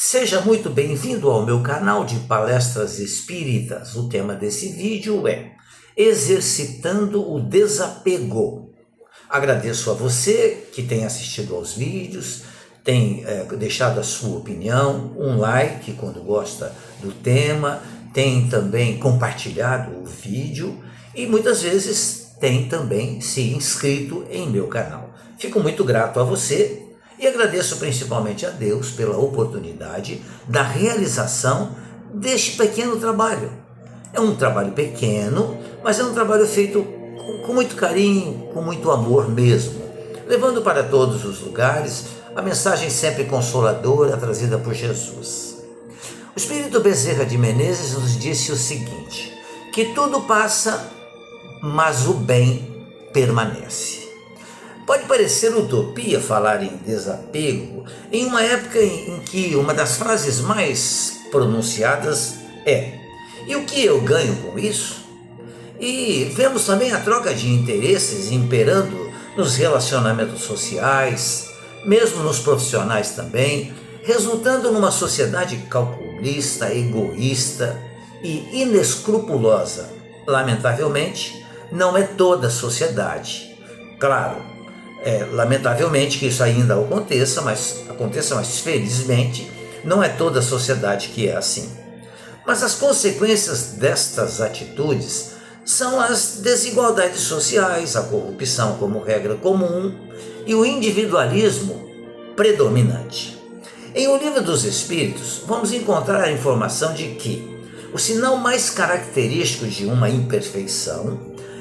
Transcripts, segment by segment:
Seja muito bem-vindo ao meu canal de palestras espíritas. O tema desse vídeo é Exercitando o Desapego. Agradeço a você que tem assistido aos vídeos, tem deixado a sua opinião, um like quando gosta do tema, tem também compartilhado o vídeo e muitas vezes tem também se inscrito em meu canal. Fico muito grato a você. E agradeço principalmente a Deus pela oportunidade da realização deste pequeno trabalho. É um trabalho pequeno, mas é um trabalho feito com muito carinho, com muito amor mesmo, levando para todos os lugares a mensagem sempre consoladora trazida por Jesus. O Espírito Bezerra de Menezes nos disse o seguinte, que tudo passa, mas o bem permanece. Pode parecer utopia falar em desapego em uma época em que uma das frases mais pronunciadas é: e o que eu ganho com isso? E vemos também a troca de interesses imperando nos relacionamentos sociais, mesmo nos profissionais também, resultando numa sociedade calculista, egoísta e inescrupulosa. Lamentavelmente, não é toda a sociedade. Claro, lamentavelmente que isso ainda aconteça, mas felizmente não é toda a sociedade que é assim. Mas as consequências destas atitudes são as desigualdades sociais, a corrupção como regra comum e o individualismo predominante. Em O Livro dos Espíritos, vamos encontrar a informação de que o sinal mais característico de uma imperfeição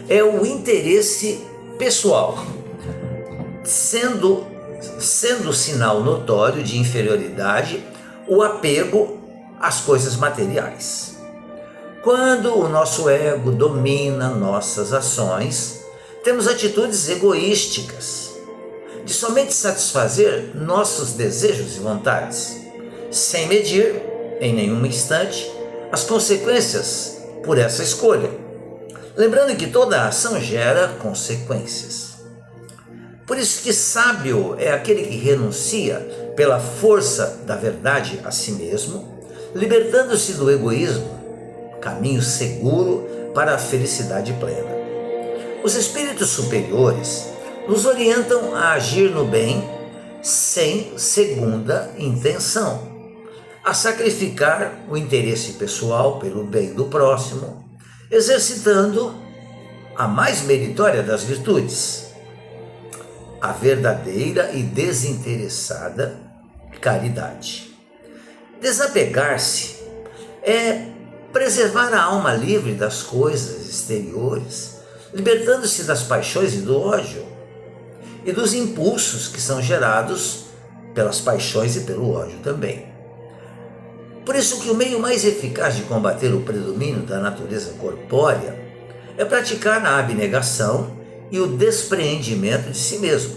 é o interesse pessoal, sendo sinal notório de inferioridade o apego às coisas materiais. Quando o nosso ego domina nossas ações, temos atitudes egoísticas, de somente satisfazer nossos desejos e vontades, sem medir, em nenhum instante, as consequências por essa escolha. Lembrando que toda ação gera consequências. Por isso que sábio é aquele que renuncia pela força da verdade a si mesmo, libertando-se do egoísmo, caminho seguro para a felicidade plena. Os espíritos superiores nos orientam a agir no bem sem segunda intenção, a sacrificar o interesse pessoal pelo bem do próximo, exercitando a mais meritória das virtudes, a verdadeira e desinteressada caridade. Desapegar-se é preservar a alma livre das coisas exteriores, libertando-se das paixões e do ódio, e dos impulsos que são gerados pelas paixões e pelo ódio também. Por isso que o meio mais eficaz de combater o predomínio da natureza corpórea é praticar a abnegação e o despreendimento de si mesmo.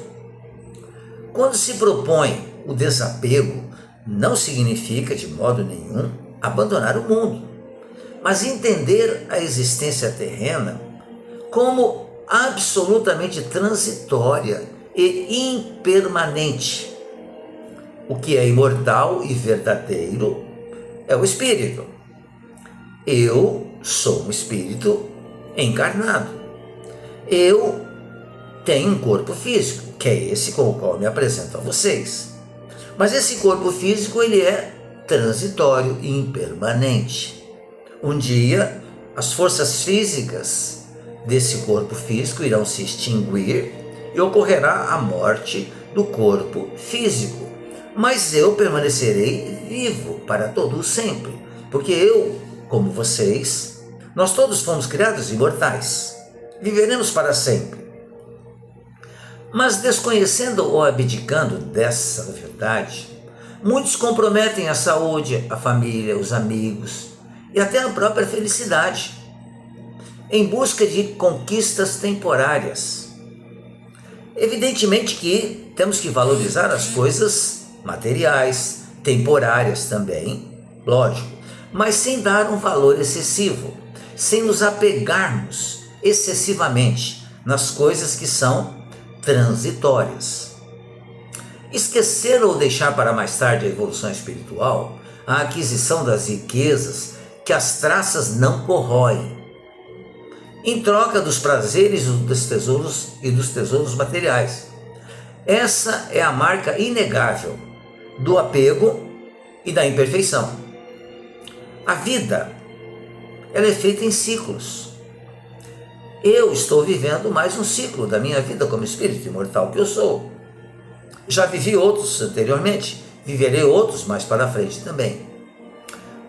Quando se propõe o desapego, não significa de modo nenhum abandonar o mundo, mas entender a existência terrena como absolutamente transitória e impermanente. O que é imortal e verdadeiro é o espírito. Eu sou um espírito encarnado. Eu tenho um corpo físico, que é esse com o qual me apresento a vocês. Mas esse corpo físico, ele é transitório e impermanente. Um dia, as forças físicas desse corpo físico irão se extinguir e ocorrerá a morte do corpo físico. Mas eu permanecerei vivo para todo o sempre, porque eu, como vocês, nós todos fomos criados imortais. Viveremos para sempre. Mas desconhecendo ou abdicando dessa verdade, muitos comprometem a saúde, a família, os amigos e até a própria felicidade, em busca de conquistas temporárias. Evidentemente que temos que valorizar as coisas materiais, temporárias também, lógico, mas sem dar um valor excessivo, sem nos apegarmos excessivamente nas coisas que são transitórias. Esquecer ou deixar para mais tarde a evolução espiritual, a aquisição das riquezas que as traças não corroem, em troca dos prazeres e dos tesouros materiais. Essa é a marca inegável do apego e da imperfeição. A vida, ela é feita em ciclos. Eu estou vivendo mais um ciclo da minha vida como espírito imortal que eu sou. Já vivi outros anteriormente, viverei outros mais para frente também.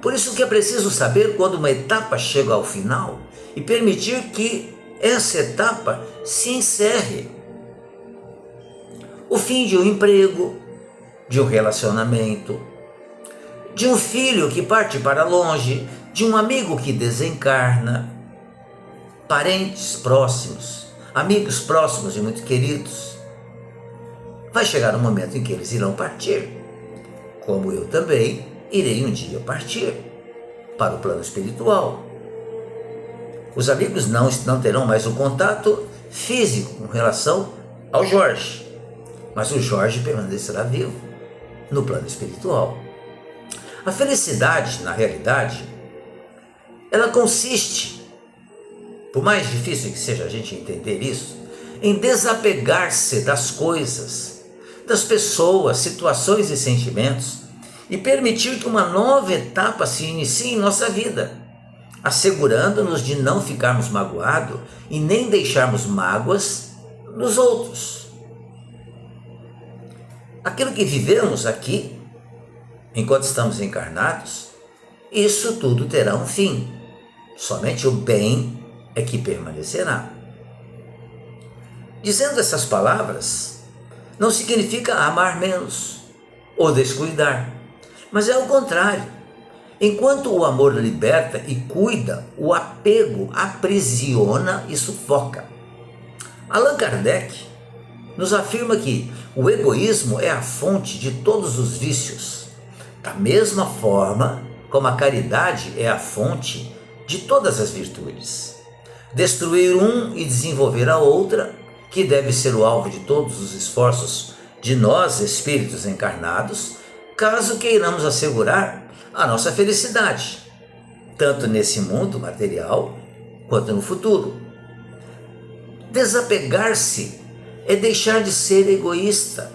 Por isso que é preciso saber quando uma etapa chega ao final e permitir que essa etapa se encerre. O fim de um emprego, de um relacionamento, de um filho que parte para longe, de um amigo que desencarna, parentes próximos, amigos próximos e muito queridos. Vai chegar um momento em que eles irão partir, como eu também irei um dia partir para o plano espiritual. Os amigos não terão mais o contato físico com relação ao Jorge, mas o Jorge permanecerá vivo no plano espiritual. A felicidade, na realidade, ela consiste, por mais difícil que seja a gente entender isso, em desapegar-se das coisas, das pessoas, situações e sentimentos e permitir que uma nova etapa se inicie em nossa vida, assegurando-nos de não ficarmos magoados e nem deixarmos mágoas nos outros. Aquilo que vivemos aqui, enquanto estamos encarnados, isso tudo terá um fim. Somente o bem é que permanecerá. Dizendo essas palavras, não significa amar menos ou descuidar, mas é o contrário. Enquanto o amor liberta e cuida, o apego aprisiona e sufoca. Allan Kardec nos afirma que o egoísmo é a fonte de todos os vícios, da mesma forma como a caridade é a fonte de todas as virtudes. Destruir um e desenvolver a outra, que deve ser o alvo de todos os esforços de nós, espíritos encarnados, caso queiramos assegurar a nossa felicidade, tanto nesse mundo material quanto no futuro. Desapegar-se é deixar de ser egoísta,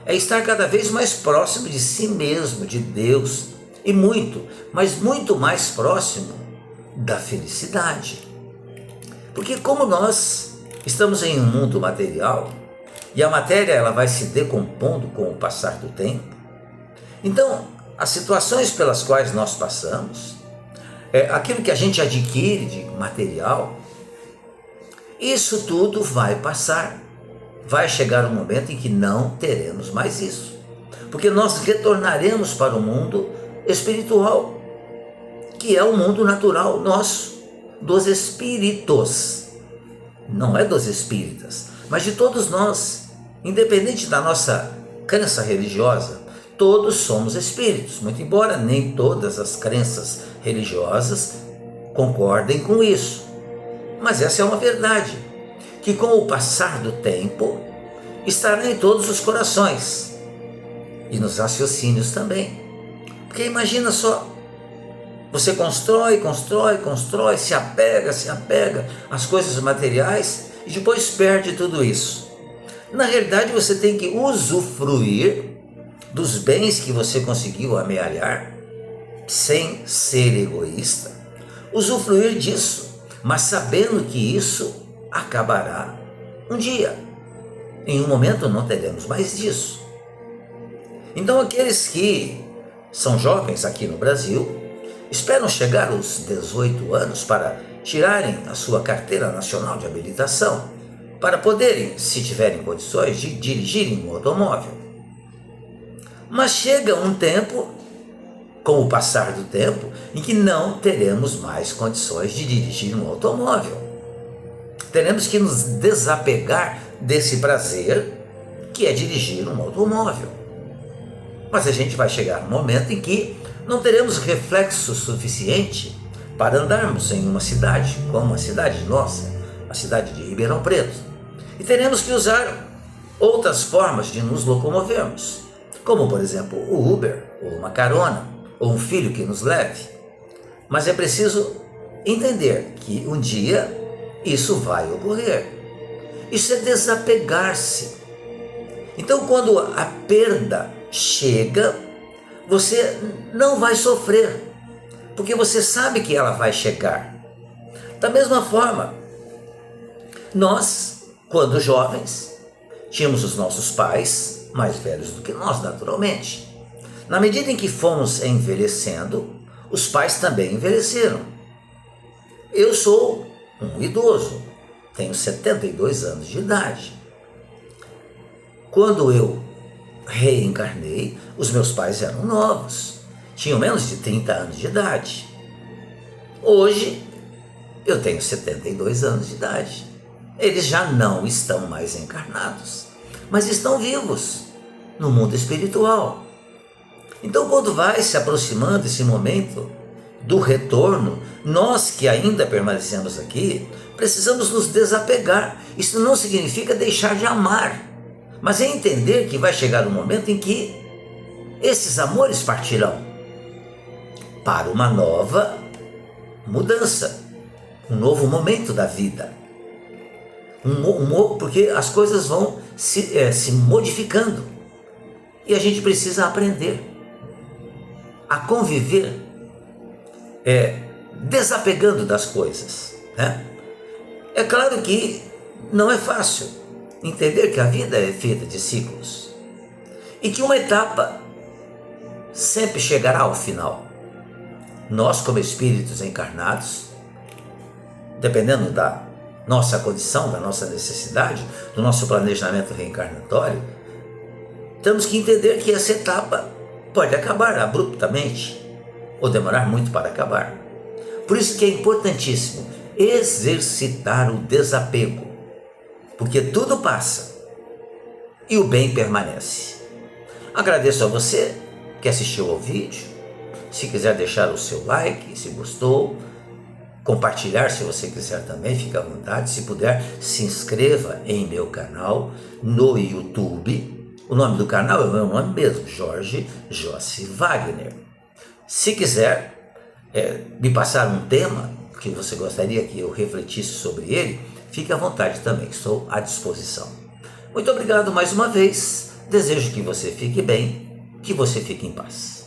é estar cada vez mais próximo de si mesmo, de Deus, e muito, mas muito mais próximo da felicidade. Porque como nós estamos em um mundo material, e a matéria ela vai se decompondo com o passar do tempo, então as situações pelas quais nós passamos, aquilo que a gente adquire de material, isso tudo vai passar. Vai chegar um momento em que não teremos mais isso, porque nós retornaremos para o mundo espiritual, que é o mundo natural nosso, dos espíritos, não é dos espíritas, mas de todos nós, independente da nossa crença religiosa, todos somos espíritos, muito embora nem todas as crenças religiosas concordem com isso, mas essa é uma verdade, que com o passar do tempo estará em todos os corações e nos raciocínios também. Porque imagina só, você constrói, se apega às coisas materiais e depois perde tudo isso. Na realidade, você tem que usufruir dos bens que você conseguiu amealhar, sem ser egoísta, usufruir disso, mas sabendo que isso acabará um dia. Em um momento não teremos mais disso. Então aqueles que são jovens aqui no Brasil esperam chegar aos 18 anos para tirarem a sua carteira nacional de habilitação, para poderem, se tiverem condições, de dirigirem um automóvel. Mas chega um tempo, com o passar do tempo, em que não teremos mais condições de dirigir um automóvel. Teremos que nos desapegar desse prazer que é dirigir um automóvel. Mas a gente vai chegar um momento em que não teremos reflexo suficiente para andarmos em uma cidade, como a cidade nossa, a cidade de Ribeirão Preto. E teremos que usar outras formas de nos locomovermos, como por exemplo o Uber, ou uma carona, ou um filho que nos leve. Mas é preciso entender que um dia isso vai ocorrer. Isso é desapegar-se. Então, quando a perda chega, você não vai sofrer, porque você sabe que ela vai chegar. Da mesma forma, nós, quando jovens, tínhamos os nossos pais, mais velhos do que nós, naturalmente. Na medida em que fomos envelhecendo, os pais também envelheceram. Eu sou um idoso, tenho 72 anos de idade. Quando eu reencarnei, os meus pais eram novos, tinham menos de 30 anos de idade. Hoje, eu tenho 72 anos de idade. Eles já não estão mais encarnados, mas estão vivos no mundo espiritual. Então, quando vai se aproximando esse momento do retorno, nós que ainda permanecemos aqui, precisamos nos desapegar. Isso não significa deixar de amar, mas é entender que vai chegar um momento em que esses amores partirão para uma nova mudança, um novo momento da vida. Porque as coisas vão se modificando e a gente precisa aprender a conviver desapegando das coisas, né? É claro que não é fácil entender que a vida é feita de ciclos e que uma etapa sempre chegará ao final. Nós, como espíritos encarnados, dependendo da nossa condição, da nossa necessidade, do nosso planejamento reencarnatório, temos que entender que essa etapa pode acabar abruptamente ou demorar muito para acabar. Por isso que é importantíssimo exercitar o desapego, porque tudo passa e o bem permanece. Agradeço a você que assistiu ao vídeo. Se quiser deixar o seu like, se gostou, compartilhar se você quiser também, fique à vontade. Se puder, se inscreva em meu canal no YouTube. O nome do canal é o meu nome mesmo, Jorge Jossi Wagner. Se quiser me passar um tema que você gostaria que eu refletisse sobre ele, fique à vontade também, estou à disposição. Muito obrigado mais uma vez, desejo que você fique bem, que você fique em paz.